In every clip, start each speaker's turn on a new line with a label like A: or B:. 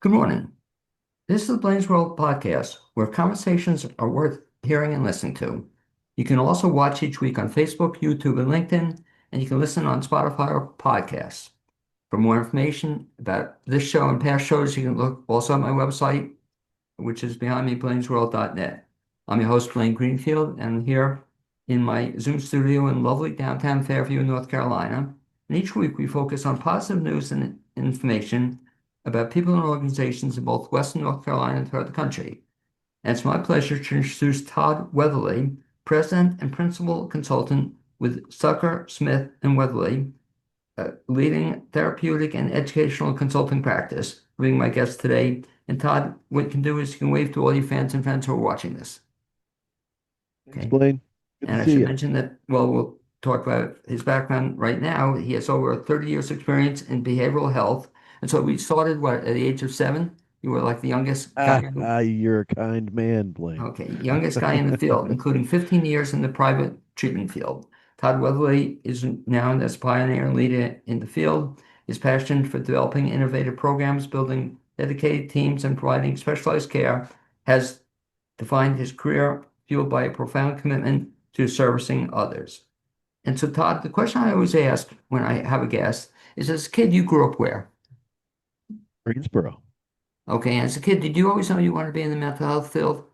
A: Good morning. This is the Blaine's World podcast, where conversations are worth hearing and listening to. You can also watch each week on Facebook, YouTube, and LinkedIn, and you can listen on Spotify or podcasts. For more information about this show and past shows, you can look also at my website, which is behindmeblainesworld.net. I'm your host, Blaine Greenfield, and I'm here in my Zoom studio in lovely downtown Fairview, North Carolina. And each week we focus on positive news and information about people and organizations in both Western North Carolina and throughout the country. And it's my pleasure to introduce Todd Weatherly, President and Principal Consultant with Sucker, Smith, and Weatherly, leading therapeutic and educational consulting practice, being my guest today. And Todd, what you can do is you can wave to all you fans and friends who are watching this.
B: Thanks,
A: Okay.
B: Blaine. Good to
A: And I
B: see
A: should
B: you.
A: mention that, well, we'll talk about his background right now. He has over 30 years experience in behavioral health. And so we started, what, at the age of 7? You were like the youngest guy.
B: You're a kind man, Blaine.
A: Okay, youngest guy in the field, including 15 years in the private treatment field. Todd Weatherly is known as pioneer and leader in the field. His passion for developing innovative programs, building dedicated teams, and providing specialized care has defined his career, fueled by a profound commitment to servicing others. And so, Todd, the question I always ask when I have a guest is, as a kid, you grew up where?
B: Greensboro.
A: Okay, as a kid, did you always know you wanted to be in the mental health field?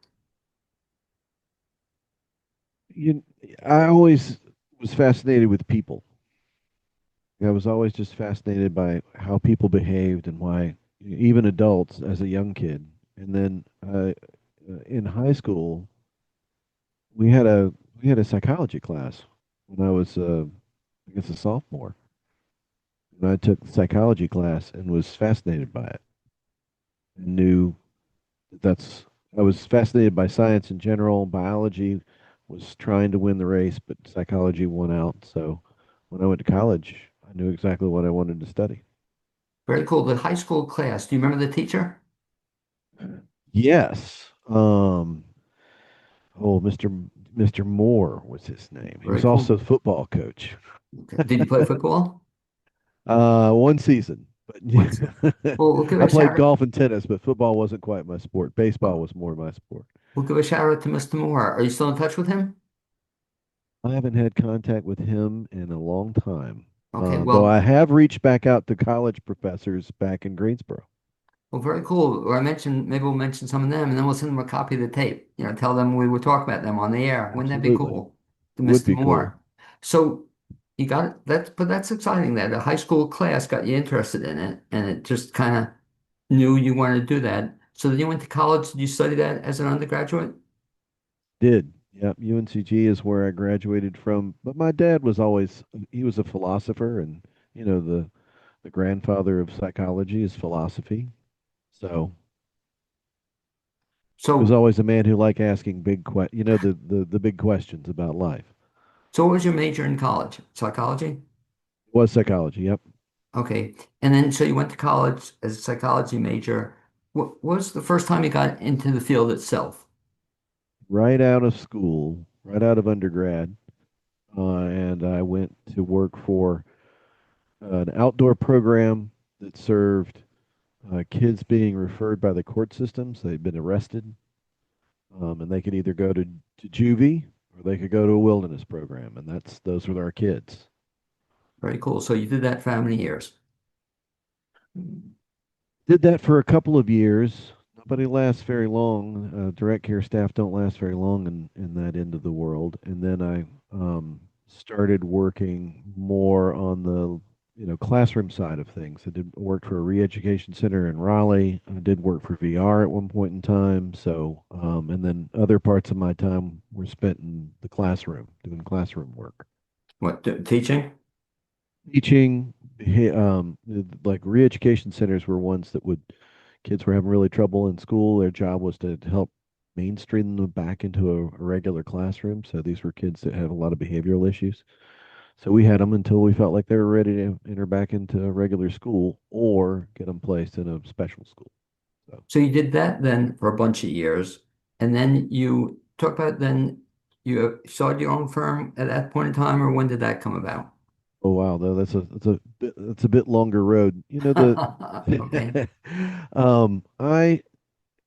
B: You, I always was fascinated with people. I was always just fascinated by how people behaved and why, even adults as a young kid. And then in high school, we had a we had a psychology class when I was, I guess, a sophomore. And I took the psychology class and was fascinated by it. And knew that's I was fascinated by science in general. Biology was trying to win the race, but psychology won out. So when I went to college, I knew exactly what I wanted to study.
A: Very cool. The high school class, do you remember the teacher?
B: Yes. Oh, Mr. Moore was his name. He
A: Very
B: was
A: cool.
B: also a football coach.
A: Okay. Did you play football?
B: One season, but
A: Once. Well, we'll give
B: I
A: a
B: played
A: shout out.
B: golf and tennis, but football wasn't quite my sport. Baseball was more my sport.
A: We'll give a shout out to Mr. Moore. Are you still in touch with him?
B: I haven't had contact with him in a long time,
A: Okay.
B: though I
A: Well,
B: have reached back out to college professors back in Greensboro.
A: very cool. Or I mentioned maybe we'll mention some of them, and then we'll send them a copy of the tape. Tell them we were talking about them on the air. Wouldn't that be
B: Absolutely.
A: cool? To
B: Would
A: Mr.
B: be cool.
A: Moore. So you got it. But that's exciting that a high school class got you interested in it, and it just kind of knew you wanted to do that. So then you went to college. Did you study that as an undergraduate?
B: Did. Yep. UNCG is where I graduated from. But my dad was always, he was a philosopher, and, the grandfather of psychology is philosophy. So he was
A: So,
B: always a man who liked asking the big questions about life.
A: so what was your major in college? Psychology?
B: Was psychology. Yep.
A: Okay. And then, so you went to college as a psychology major. What was the first time you got into the field itself?
B: Right out of school, right out of undergrad. And I went to work for an outdoor program that served kids being referred by the court systems. They'd been arrested, and they could either go to juvie or they could go to a wilderness program, and those were our kids.
A: Very cool. So you did that for how many years?
B: Did that for a couple of years. Nobody lasts very long. Direct care staff don't last very long in that end of the world. And then I started working more on the classroom side of things. I did work for a re-education center in Raleigh. I did work for VR at one point in time. So and then other parts of my time were spent in the classroom doing classroom work.
A: What, teaching?
B: Teaching, like re-education centers were ones that would kids were having really trouble in school. Their job was to help mainstream them back into a regular classroom. So these were kids that had a lot of behavioral issues. So we had them until we felt like they were ready to enter back into a regular school or get them placed in a special school. So,
A: So you did that then for a bunch of years. And then you talk about then you started your own firm at that point in time, or when did that come about?
B: oh wow, though that's a bit longer road.
A: Okay.
B: I,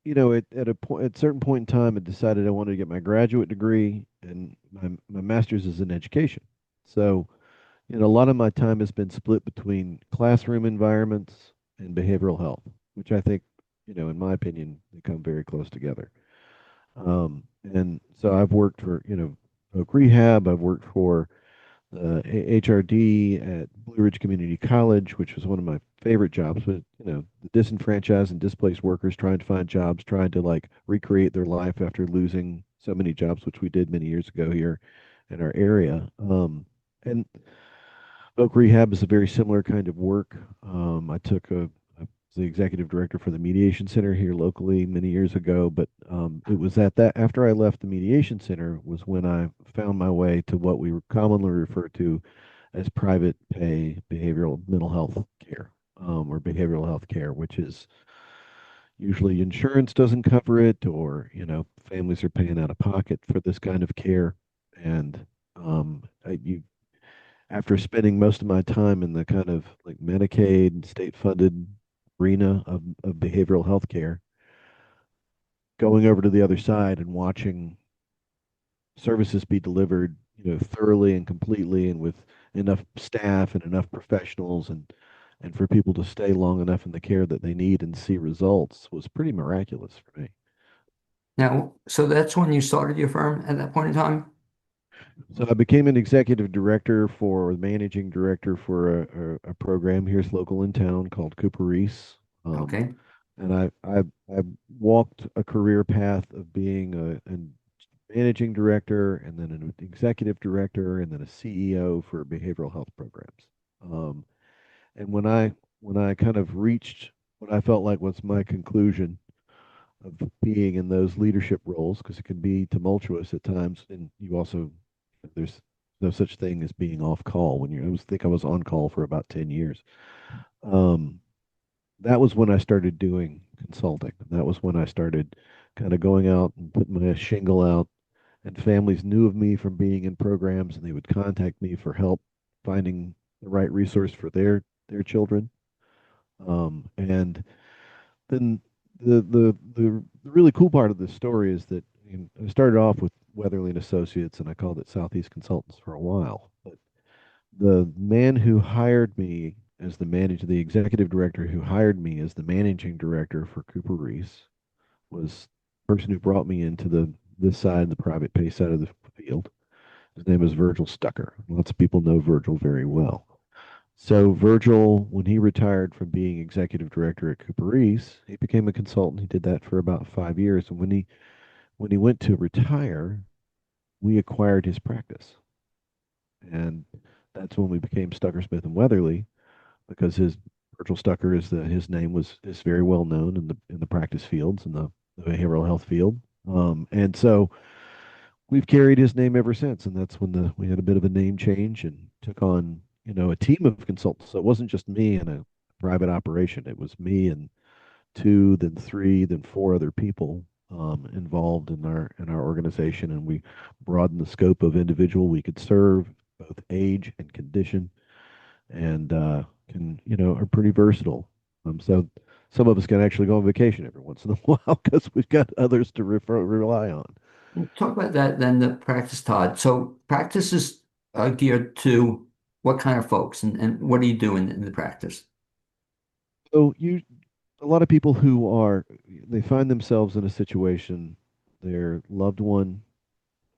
B: at a point, at a certain point in time, I decided I wanted to get my graduate degree, and my master's is in education. So, a lot of my time has been split between classroom environments and behavioral health, which I think, in my opinion, they come very close together. And so I've worked for, Oak Rehab. I've worked for HRD at Blue Ridge Community College, which was one of my favorite jobs. But the disenfranchised and displaced workers trying to find jobs, trying to like recreate their life after losing so many jobs, which we did many years ago here in our area. And Oak Rehab is a very similar kind of work. I was the executive director for the mediation center here locally many years ago, but it was at that after I left the mediation center was when I found my way to what we commonly refer to as private pay behavioral mental health care, or behavioral health care, which is usually insurance doesn't cover it, or families are paying out of pocket for this kind of care, and you after spending most of my time in the kind of like Medicaid, state funded arena of behavioral health care, going over to the other side and watching services be delivered, thoroughly and completely and with enough staff and enough professionals and for people to stay long enough in the care that they need and see results was pretty miraculous for me.
A: Now, so that's when you started your firm at that point in time?
B: So I became an executive director for managing director for a program here's local in town called Cooper Reese. Um,
A: Okay.
B: and I walked a career path of being a managing director and then an executive director and then a CEO for behavioral health programs. Um, and when I kind of reached what I felt like was my conclusion of being in those leadership roles, because it can be tumultuous at times, and you also there's no such thing as being off call when you I was on call for about 10 years. Um, that was when I started doing consulting. That was when I started kind of going out and putting my shingle out, and families knew of me from being in programs, and they would contact me for help finding the right resource for their children. And then the really cool part of this story is that I started off with Weatherly and Associates, and I called it Southeast Consultants for a while. But the man who hired me as the executive director who hired me as the managing director for Cooper Reese was the person who brought me into this side, the private pay side of the field. His name is Virgil Stucker. Lots of people know Virgil very well. So Virgil, when he retired from being executive director at Cooper Reese, he became a consultant. He did that for about 5 years. And when he went to retire, we acquired his practice. And that's when we became Stucker Smith and Weatherly, because his Virgil Stucker his name is very well known in the practice fields in the behavioral health field. And so we've carried his name ever since. And that's when we had a bit of a name change and took on, a team of consultants. So it wasn't just me and a private operation. It was me and two, then three, then four other people involved in our organization, and we broadened the scope of individual we could serve, both age and condition, and can are pretty versatile. So some of us can actually go on vacation every once in a while because we've got others to rely on.
A: Talk about that then, the practice, Todd. So practice is geared to what kind of folks and what do you do in the practice?
B: So a lot of people they find themselves in a situation, their loved one,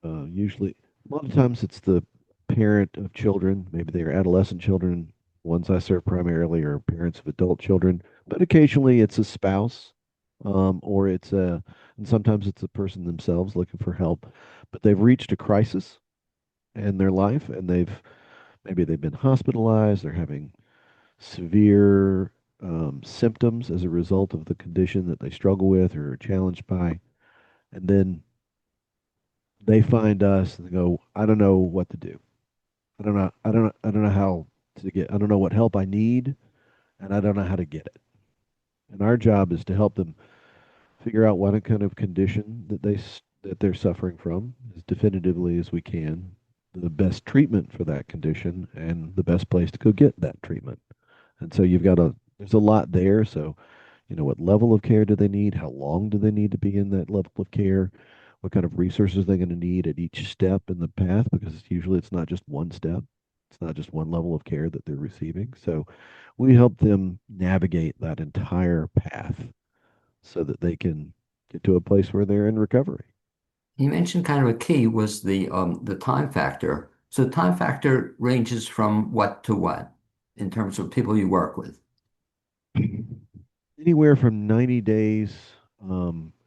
B: usually, a lot of times it's the parent of children. Maybe they are adolescent children. Ones I serve primarily are parents of adult children, but occasionally it's a spouse, or and sometimes it's a person themselves looking for help. But they've reached a crisis in their life, and maybe they've been hospitalized. They're having severe symptoms as a result of the condition that they struggle with or are challenged by, and then they find us and they go, I don't know what to do. I don't know how to get, I don't know what help I need, and I don't know how to get it. And our job is to help them figure out what kind of condition that they're suffering from as definitively as we can, the best treatment for that condition, and the best place to go get that treatment. And so there's a lot there. So, What level of care do they need? How long do they need to be in that level of care? What kind of resources they're going to need at each step in the path? Because usually it's not just one step. It's not just one level of care that they're receiving. So we help them navigate that entire path so that they can get to a place where they're in recovery.
A: You mentioned kind of a key was the time factor. So the time factor ranges from what to what in terms of people you work with.
B: Anywhere from 90 days.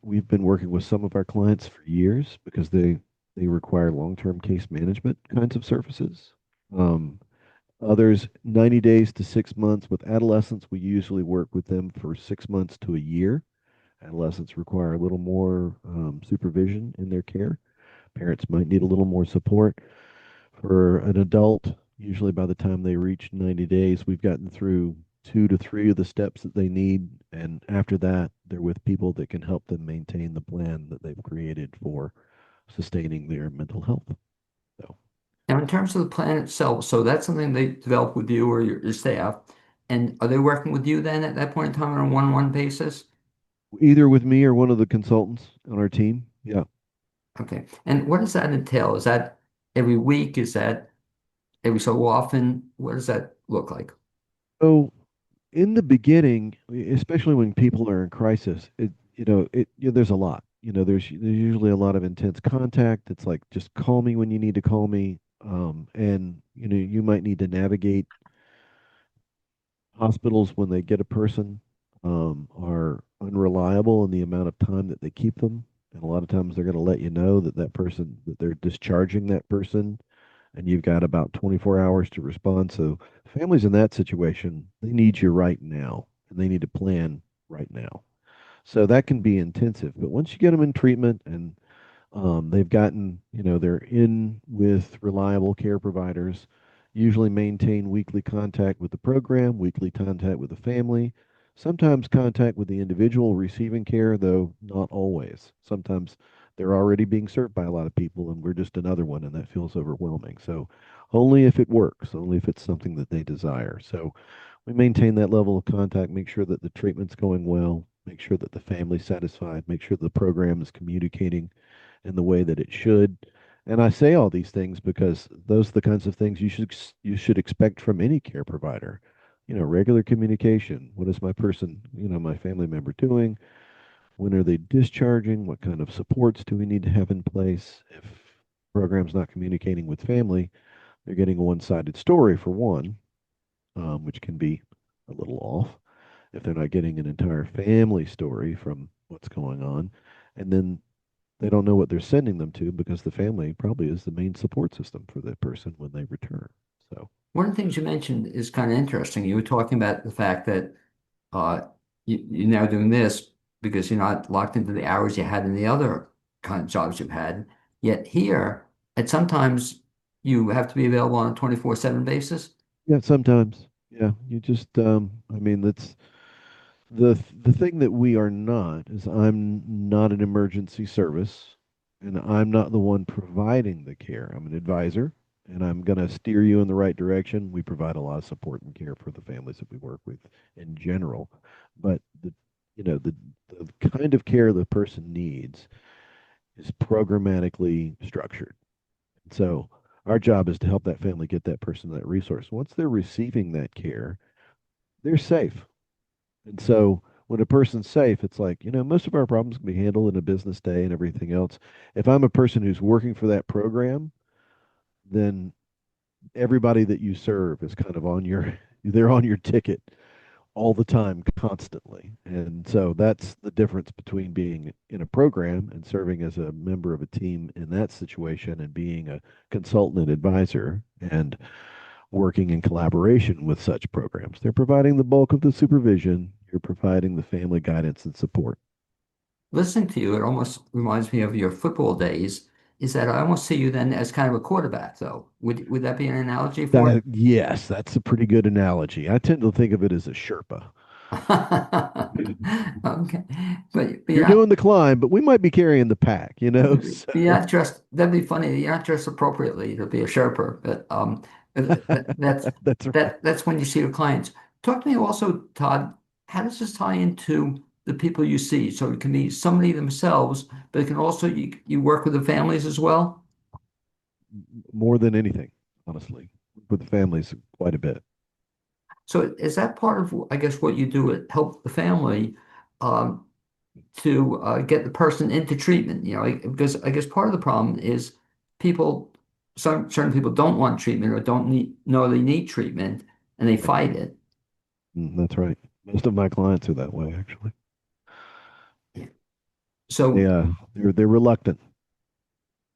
B: We've been working with some of our clients for years because they require long-term case management kinds of services. Um, Others, 90 days to 6 months. With adolescents, we usually work with them for 6 months to a year. Adolescents require a little more supervision in their care. Parents might need a little more support. For an adult, usually by the time they reach 90 days, we've gotten through 2 to 3 of the steps that they need. And after that, they're with people that can help them maintain the plan that they've created for sustaining their mental health. So
A: Now, in terms of the plan itself, so that's something they develop with you or your staff. And are they working with you then at that point in time on a one-on-one basis?
B: either with me or one of the consultants on our team. Yeah.
A: Okay. And what does that entail? Is that every week? Is that every so often? What does that look like?
B: So in the beginning, especially when people are in crisis, there's a lot. There's usually a lot of intense contact. It's like just call me when you need to call me, and you might need to navigate hospitals when they get a person are unreliable in the amount of time that they keep them, and a lot of times they're going to let you know that they're discharging that person and you've got about 24 hours to respond. So families in that situation, they need you right now and they need to plan right now. So that can be intensive. But once you get them in treatment and they've gotten, they're in with reliable care providers, usually maintain weekly contact with the program, weekly contact with the family, sometimes contact with the individual receiving care, though not always. Sometimes they're already being served by a lot of people and we're just another one, and that feels overwhelming. So only if it works, only if it's something that they desire. So we maintain that level of contact, make sure that the treatment's going well, make sure that the family's satisfied, make sure the program is communicating in the way that it should. And I say all these things because those are the kinds of things you should expect from any care provider. Regular communication. What is my person, my family member doing? When are they discharging? What kind of supports do we need to have in place? If program's not communicating with family, they're getting a one-sided story for one, which can be a little off. If they're not getting an entire family story from what's going on, and then they don't know what they're sending them to because the family probably is the main support system for that person when they return. So,
A: One of the things you mentioned is kind of interesting. You were talking about the fact that uh, you're now doing this because you're not locked into the hours you had in the other kind of jobs you've had. Yet here, at sometimes you have to be available on a 24/7 basis.
B: yeah, sometimes, yeah, you just, I mean, that's the thing that we are not is I'm not an emergency service, and I'm not the one providing the care. I'm an advisor, and I'm going to steer you in the right direction. We provide a lot of support and care for the families that we work with in general, but the kind of care the person needs is programmatically structured. So our job is to help that family get that person that resource. Once they're receiving that care, they're safe. And so when a person's safe, it's like, most of our problems can be handled in a business day and everything else. If I'm a person who's working for that program, then everybody that you serve is kind of they're on your ticket all the time, constantly. And so that's the difference between being in a program and serving as a member of a team in that situation and being a consultant and advisor and working in collaboration with such programs. They're providing the bulk of the supervision, you're providing the family guidance and support.
A: Listening to you, it almost reminds me of your football days. Is that I almost see you then as kind of a quarterback, though. Would that be an analogy for it?
B: Yes, that's a pretty good analogy. I tend to think of it as a Sherpa.
A: Okay, but
B: You're doing the climb, but we might be carrying the pack,
A: you're
B: So
A: not dressed. That'd be funny. You're not dressed appropriately to be a Sherpa, but that's
B: that's right.
A: that's when you see your clients. Talk to me also, Todd. how does this tie into the people you see? So it can be somebody themselves, but it can also you work with the families as well.
B: More than anything, honestly, with the families quite a bit.
A: So is that part of, I guess, what you do? It help the family um, to get the person into treatment. Because I guess part of the problem is people, some certain people don't want treatment or don't know they need treatment, and they
B: Right.
A: fight it.
B: That's right. Most of my clients are that way, actually.
A: So
B: They're reluctant.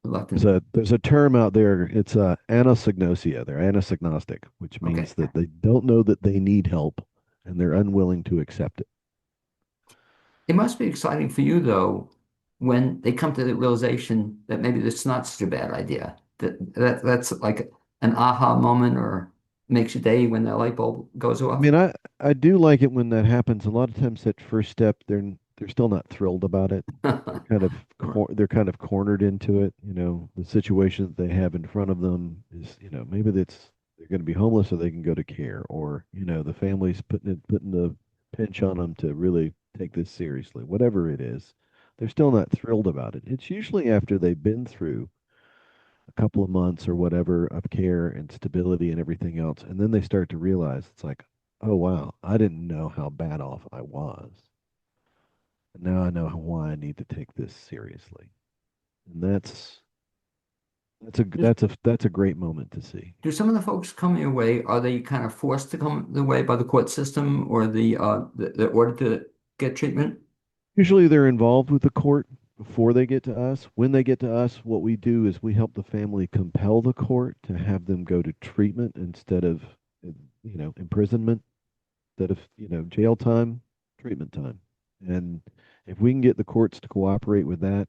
A: reluctant.
B: There's a term out there. It's anosognosia. They're anosognostic, which
A: Okay.
B: means that they don't know that they need help and they're unwilling to accept it.
A: It must be exciting for you though, when they come to the realization that maybe that's not such a bad idea. That's like an aha moment or makes your day when the light bulb goes
B: I
A: off.
B: mean, I do like it when that happens. A lot of times, that first step, they're still not thrilled about it. They're kind of cornered into it. The situation that they have in front of them is, maybe that's they're going to be homeless, or they can go to care, or the family's putting the pinch on them to really take this seriously. Whatever it is, they're still not thrilled about it. It's usually after they've been through a couple of months or whatever of care and stability and everything else. And then they start to realize it's like, oh, wow, I didn't know how bad off I was. And now I know why I need to take this seriously. And that's a great moment to see.
A: Do some of the folks come your way, are they kind of forced to come the way by the court system or the order to get treatment?
B: Usually they're involved with the court before they get to us. When they get to us, what we do is we help the family compel the court to have them go to treatment instead of, imprisonment, instead of, jail time, treatment time. And if we can get the courts to cooperate with that,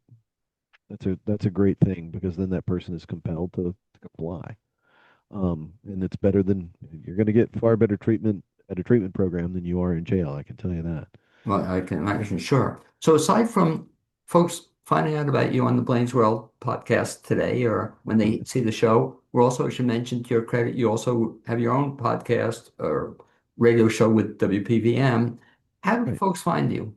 B: that's a great thing because then that person is compelled to comply. And it's better than you're going to get far better treatment at a treatment program than you are in jail. I can tell you that.
A: Well, I can imagine, sure. So aside from folks finding out about you on the Blaine's World podcast today or when they see the show, we're also, I should mention to your credit, you also have your own podcast or radio show with WPVM. How do
B: Right.
A: folks find you?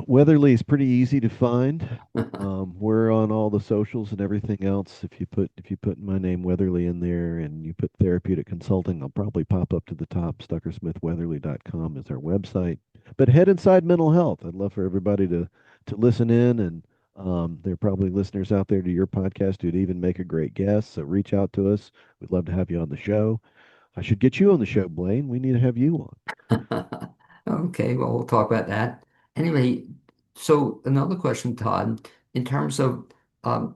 B: Weatherly is pretty easy to find. We're on all the socials and everything else. If you put my name Weatherly in there and you put therapeutic consulting, I'll probably pop up to the top. StuckersmithWeatherly.com is our website. But head inside mental health. I'd love for everybody to listen in, and there are probably listeners out there to your podcast who'd even make a great guest. So reach out to us. We'd love to have you on the show. I should get you on the show, Blaine. We need to have you on.
A: Okay, well, we'll talk about that. Anyway, so another question, Todd, in terms of um,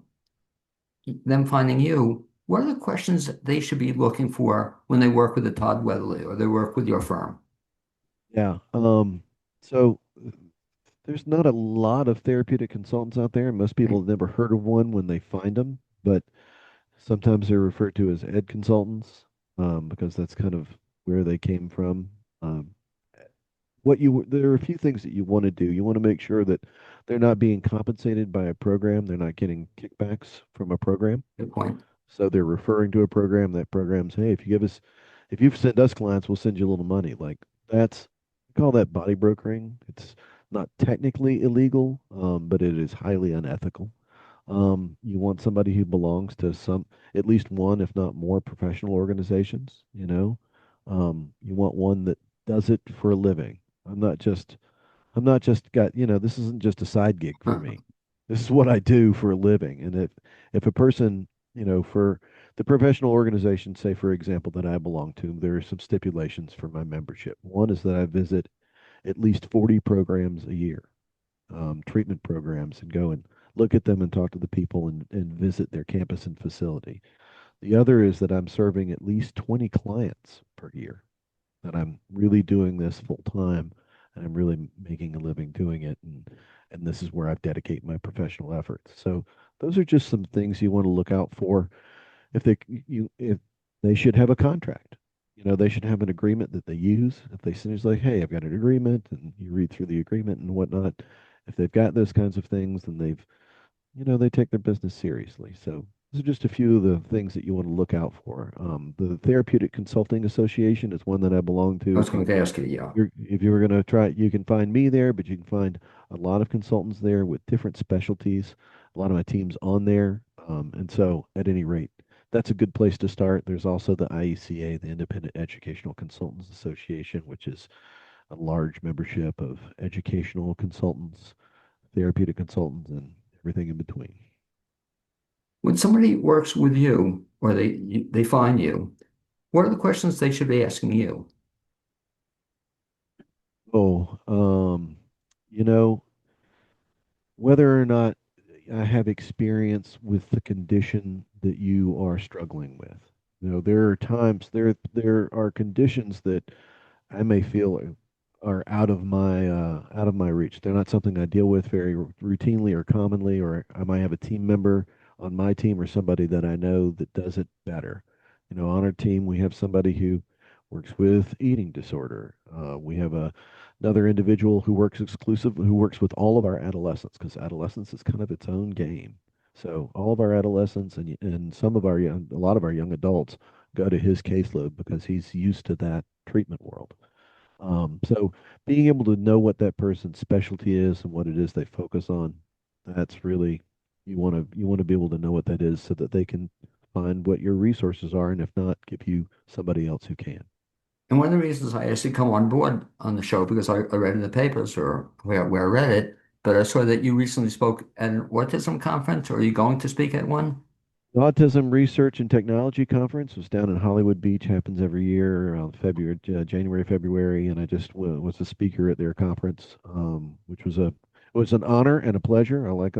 A: them finding you, what are the questions that they should be looking for when they work with the Todd Weatherly or they work with your firm?
B: Yeah. So there's not a lot of therapeutic consultants out there. Most people
A: Right?
B: have never heard of one when they find them, but sometimes they're referred to as ed consultants, because that's kind of where they came from. Um, there are a few things that you want to do. You want to make sure that they're not being compensated by a program. They're not getting kickbacks from a program.
A: Good point.
B: So they're referring to a program. That program's, hey, if you send us clients, we'll send you a little money. Like that's, we call that body brokering. It's not technically illegal, but it is highly unethical. You want somebody who belongs to at least one, if not more, professional organizations. You want one that does it for a living. I'm not just I'm not just got, this isn't just a side gig for me. This is what I do for a living. And if a person, for the professional organization, say for example, that I belong to, there are some stipulations for my membership. One is that I visit at least 40 programs a year, treatment programs, and go and look at them and talk to the people and visit their campus and facility. The other is that I'm serving at least 20 clients per year, that I'm really doing this full time and I'm really making a living doing it, and this is where I've dedicated my professional efforts. So those are just some things you want to look out for. If they should have a contract. They should have an agreement that they use. If they say it's like, hey, I've got an agreement, and you read through the agreement and whatnot. If they've got those kinds of things, then they take their business seriously. So Those are just a few of the things that you want to look out for. The Therapeutic Consulting Association is one that I belong
A: I
B: to.
A: was going to ask you, yeah.
B: If you were going to try, you can find me there, but you can find a lot of consultants there with different specialties. A lot of my team's on there, and so at any rate, that's a good place to start. There's also the IECA, the Independent Educational Consultants Association, which is a large membership of educational consultants, therapeutic consultants, and everything in between.
A: When somebody works with you or they find you, what are the questions they should be asking you?
B: Oh, you know, whether or not I have experience with the condition that you are struggling with. There are times there are conditions that I may feel are out of my reach. They're not something I deal with very routinely or commonly, or I might have a team member on my team or somebody that I know that does it better. On our team we have somebody who works with eating disorder. We have another individual who works with all of our adolescents because adolescence is kind of its own game. So all of our adolescents and a lot of our young adults go to his caseload because he's used to that treatment world. So being able to know what that person's specialty is and what it is they focus on, that's really you want to be able to know what that is so that they can find what your resources are, and if not, give you somebody else who can.
A: And one of the reasons I actually come on board on the show because I read in the papers or where I read it, but I saw that you recently spoke at an autism conference, or are you going to speak at one?
B: The Autism Research and Technology Conference was down in Hollywood Beach, happens every year around January, February, and I just was a speaker at their conference, which was an honor and a pleasure. I like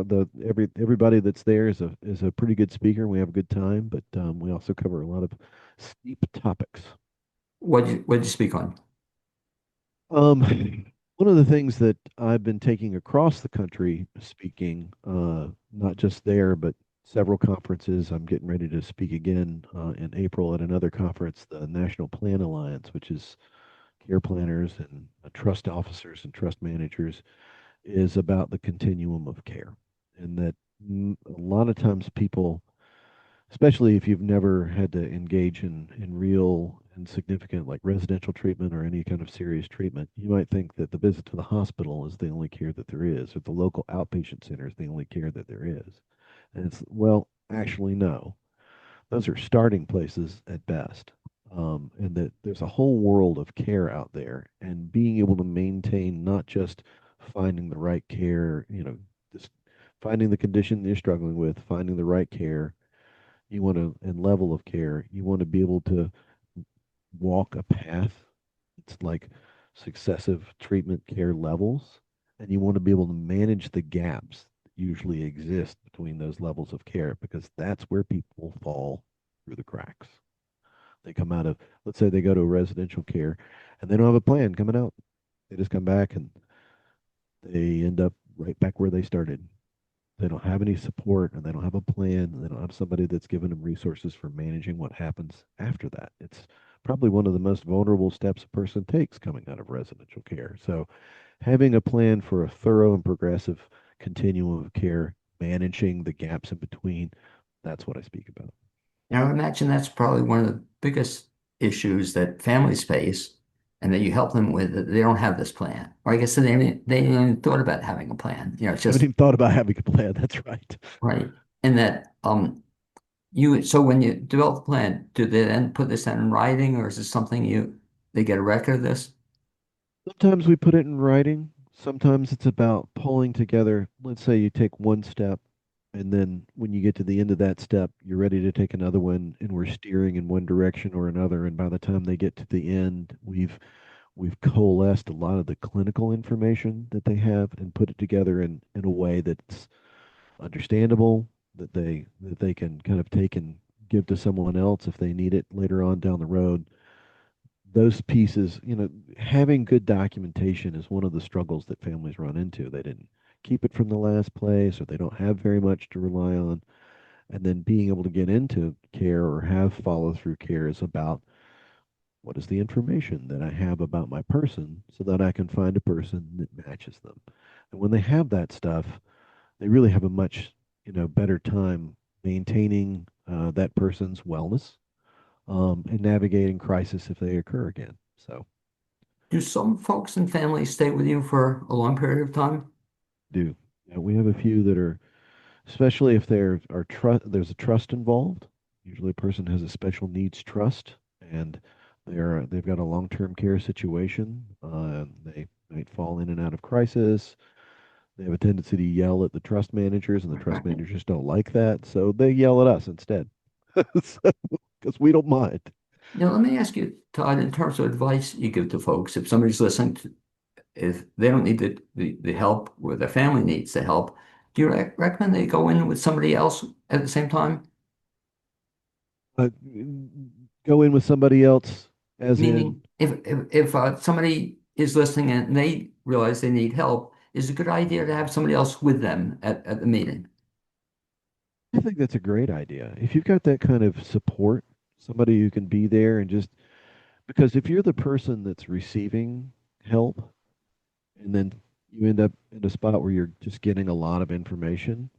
B: everybody that's there is a pretty good speaker. We have a good time, but we also cover a lot of steep topics.
A: What did you speak on?
B: Um, One of the things that I've been taking across the country speaking, not just there, but several conferences. I'm getting ready to speak again in April at another conference, the National Plan Alliance, which is care planners and trust officers and trust managers, is about the continuum of care. And that a lot of times people, especially if you've never had to engage in real and significant like residential treatment or any kind of serious treatment, you might think that the visit to the hospital is the only care that there is, or the local outpatient center is the only care that there is. And it's, well, actually, no. Those are starting places at best. And that there's a whole world of care out there, and being able to maintain not just finding the right care, just finding the condition you're struggling with, finding the right care, and level of care, you want to be able to walk a path. It's like successive treatment care levels, and you want to be able to manage the gaps that usually exist between those levels of care because that's where people fall through the cracks. They come out of, let's say they go to residential care and they don't have a plan coming out. They just come back and they end up right back where they started. They don't have any support and they don't have a plan and they don't have somebody that's given them resources for managing what happens after that. It's probably one of the most vulnerable steps a person takes coming out of residential care. So having a plan for a thorough and progressive continuum of care, managing the gaps in between, that's what I speak about.
A: Now, I imagine that's probably one of the biggest issues that families face and that you help them with, that they don't have this plan. Or I guess they haven't even thought about having a plan. It's
B: I haven't
A: just
B: even thought about having a plan. That's right.
A: right. And that so when you develop a plan, do they then put this down in writing, or is this something they get a record of this?
B: Sometimes we put it in writing. Sometimes it's about pulling together. Let's say you take one step, and then when you get to the end of that step, you're ready to take another one, and we're steering in one direction or another. And by the time they get to the end, we've coalesced a lot of the clinical information that they have and put it together in a way that's understandable, that they can kind of take and give to someone else if they need it later on down the road. Those pieces, having good documentation is one of the struggles that families run into. They didn't keep it from the last place, or they don't have very much to rely on. And then being able to get into care or have follow through care is about what is the information that I have about my person so that I can find a person that matches them. And when they have that stuff, they really have a much, better time maintaining that person's wellness, and navigating crisis if they occur again. So,
A: Do some folks and families stay with you for a long period of time?
B: do we have a few that are, especially if there's a trust involved. Usually, a person has a special needs trust, and they've got a long-term care situation. They might fall in and out of crisis. They have a tendency to yell at the trust managers, and the trust managers don't like that, so they yell at us instead. Because we don't mind.
A: Now, let me ask you, Todd, in terms of advice you give to folks, if somebody's listening to, if they don't need the help or their family needs the help, do you recommend they go in with somebody else at the same time?
B: Uh, go in with somebody else, as in,
A: Meaning, if somebody is listening and they realize they need help, is it a good idea to have somebody else with them at the meeting?
B: I think that's a great idea. If you've got that kind of support, somebody who can be there and just because if you're the person that's receiving help and then you end up in a spot where you're just getting a lot of information,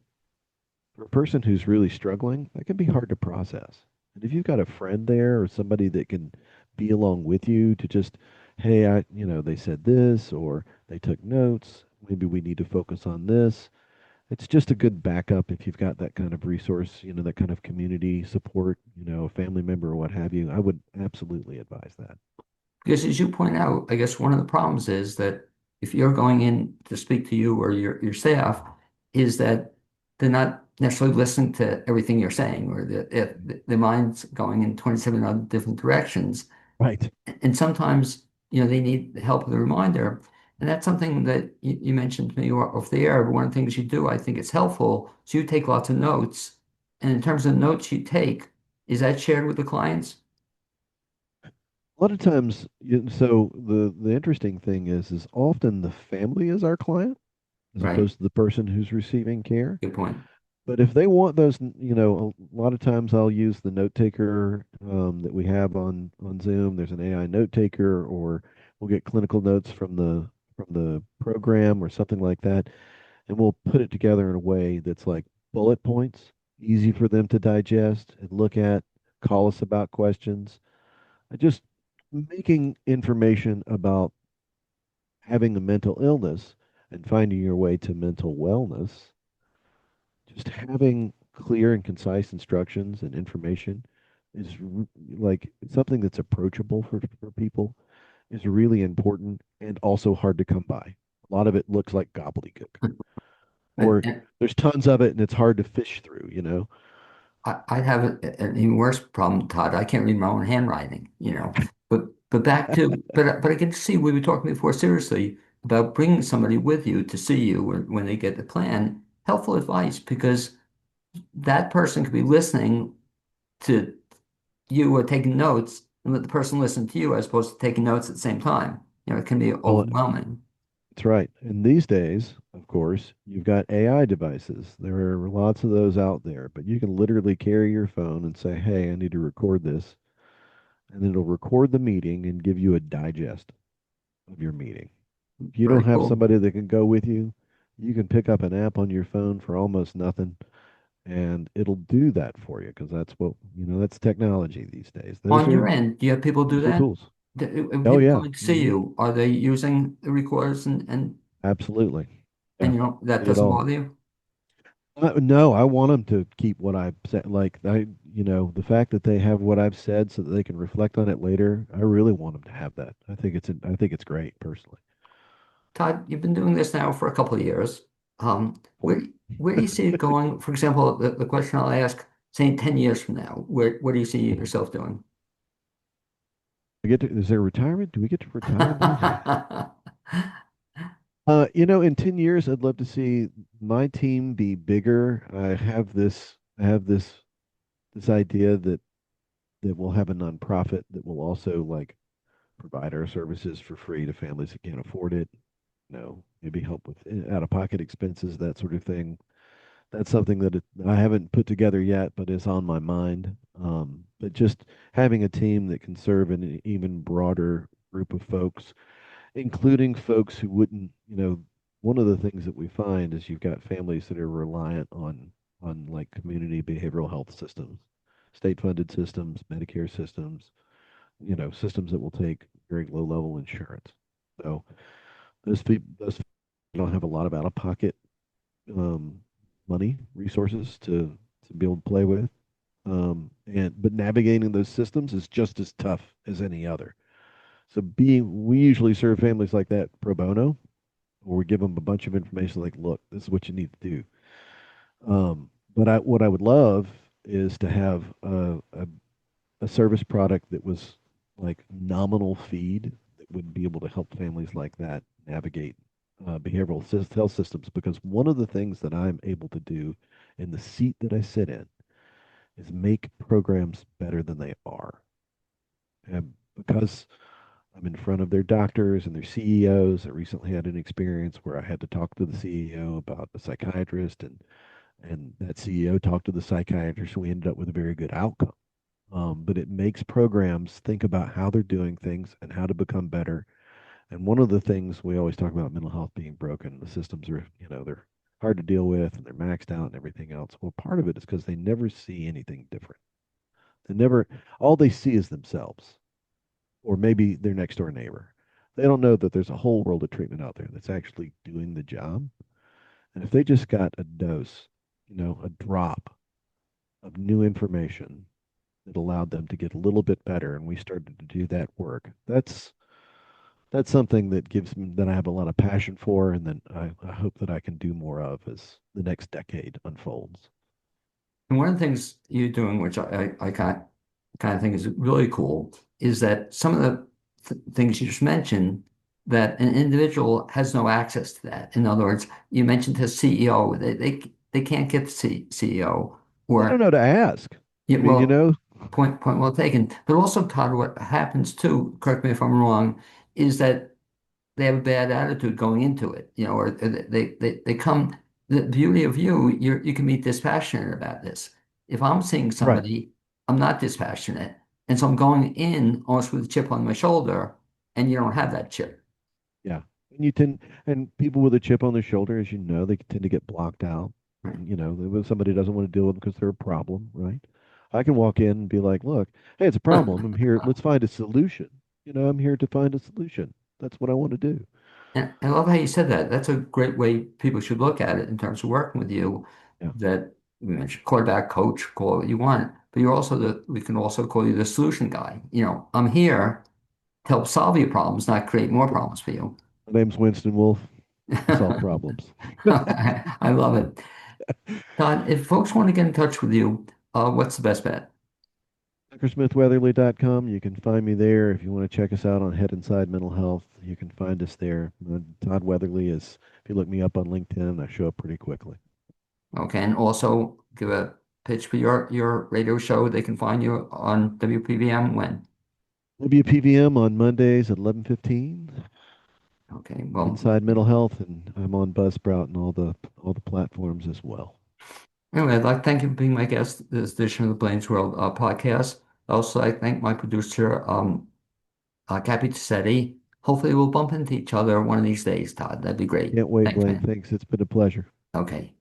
B: for a person who's really struggling, that can be hard to process. And if you've got a friend there or somebody that can be along with you to just, hey, they said this or they took notes, maybe we need to focus on this. It's just a good backup if you've got that kind of resource, that kind of community support, a family member or what have you. I would absolutely advise that.
A: Because as you point out, I guess one of the problems is that if you're going in to speak to you or your staff, is that they're not necessarily listening to everything you're saying, or if the mind's going in 27 other different directions.
B: Right.
A: And sometimes, they need the help of the reminder. And that's something that you mentioned to me off the air. But one of the things you do, I think it's helpful. So you take lots of notes. And in terms of notes you take, is that shared with the clients?
B: A lot of times, so the interesting thing is often the family is our client as
A: Right.
B: opposed to the person who's receiving care.
A: Good point.
B: But if they want those, a lot of times I'll use the note taker that we have on Zoom. There's an AI note taker, or we'll get clinical notes from the program or something like that, and we'll put it together in a way that's like bullet points, easy for them to digest and look at, call us about questions. Just making information about having a mental illness and finding your way to mental wellness, just having clear and concise instructions and information is like something that's approachable for people is really important and also hard to come by. A lot of it looks like gobbledygook, or
A: And
B: there's tons of it and it's hard to fish through.
A: I have an even worse problem, Todd. I can't read my own handwriting. But back to but I can see we were talking before seriously about bringing somebody with you to see you when they get the plan. Helpful advice because that person could be listening to you or taking notes and let the person listen to you as opposed to taking notes at the same time. It can be
B: Well,
A: overwhelming.
B: that's right. And these days, of course, you've got AI devices. There are lots of those out there, but you can literally carry your phone and say, hey, I need to record this. And it'll record the meeting and give you a digest of your meeting. If you don't
A: Very
B: have
A: cool.
B: somebody that can go with you, you can pick up an app on your phone for almost nothing and it'll do that for you because that's technology these days. Those
A: On your
B: are
A: end, do you have people do
B: useful
A: that?
B: tools.
A: If
B: Oh,
A: people
B: yeah.
A: coming to see you, are they using the recorders
B: Absolutely.
A: and
B: Yeah.
A: that
B: See it
A: doesn't
B: all.
A: bother you?
B: No, I want them to keep what I've said. Like the fact that they have what I've said so that they can reflect on it later. I really want them to have that. I think it's great personally.
A: Todd, you've been doing this now for a couple of years. Um, where where do you see it going? For example, the question I'll ask, say 10 years from now, where do you see yourself doing?
B: Is there retirement? Do we get to retire, man? In 10 years, I'd love to see my team be bigger. I have this idea that we'll have a nonprofit that will also like provide our services for free to families that can't afford it. Maybe help with out-of-pocket expenses, that sort of thing. That's something that I haven't put together yet, but is on my mind. But just having a team that can serve an even broader group of folks, including folks who wouldn't, one of the things that we find is you've got families that are reliant on on like community behavioral health systems, state funded systems, Medicare systems, systems that will take very low level insurance. So those don't have a lot of out of pocket um, money, resources to be able to play with. And but navigating those systems is just as tough as any other. So we usually serve families like that pro bono, or we give them a bunch of information like, look, this is what you need to do. But what I would love is to have a service product that was like nominal feed that would be able to help families like that navigate health systems. Because one of the things that I'm able to do in the seat that I sit in is make programs better than they are. And because I'm in front of their doctors and their CEOs. I recently had an experience where I had to talk to the CEO about a psychiatrist, and that CEO talked to the psychiatrist, and we ended up with a very good outcome. But it makes programs think about how they're doing things and how to become better. And one of the things we always talk about mental health being broken, the systems are, they're hard to deal with and they're maxed out and everything else. Well, part of it is because they never see anything different. They never, all they see is themselves or maybe their next door neighbor. They don't know that there's a whole world of treatment out there that's actually doing the job. And if they just got a dose, a drop of new information that allowed them to get a little bit better, and we started to do that work, that's something that gives me that I have a lot of passion for, and then I hope that I can do more of as the next decade unfolds.
A: And one of the things you're doing, which I kind of think is really cool, is that some of the th things you just mentioned, that an individual has no access to that. In other words, you mentioned the CEO, they can't get the CEO,
B: They don't
A: or
B: know to ask.
A: yeah,
B: I mean,
A: point well taken. But also, Todd, what happens too, correct me if I'm wrong, is that they have a bad attitude going into it, or they come. The beauty of you can be dispassionate about this. If I'm seeing
B: right.
A: somebody, I'm not dispassionate, and so I'm going in almost with a chip on my shoulder, and you don't have that chip.
B: Yeah. And people with a chip on their shoulder, as you know, they tend to get blocked out.
A: Right.
B: And, if somebody doesn't want to deal with them because they're a problem, right? I can walk in and be like, look, hey, it's a problem. I'm here. Let's find a solution. I'm here to find a solution. That's what I want to do.
A: And I love how you said that. That's a great way people should look at it in terms of working with you.
B: Yeah.
A: That you mentioned quarterback coach, call it what you want, but you're also we can also call you the solution guy. I'm here to help solve your problems, not create more problems for you.
B: My name's Winston Wolf. I solve problems.
A: I love it. Todd, if folks want to get in touch with you, what's the best bet?
B: DrSmithWeatherly.com. You can find me there. If you want to check us out on Head Inside Mental Health, you can find us there. Todd Weatherly is, if you look me up on LinkedIn, I show up pretty quickly.
A: Okay, and also give a pitch for your radio show. They can find you on WPVM when?
B: WPVM on Mondays at 11:15.
A: Okay, well,
B: Inside Mental Health, and I'm on Buzzsprout and all the platforms as well.
A: anyway, I'd like to thank you for being my guest this edition of the Blaine's World podcast. Also, I thank my producer, Cappy Tassetti. Hopefully, we'll bump into each other one of these days, Todd. That'd be great.
B: Can't wait,
A: Thanks,
B: Blaine.
A: man.
B: Thanks. It's been a pleasure.
A: Okay.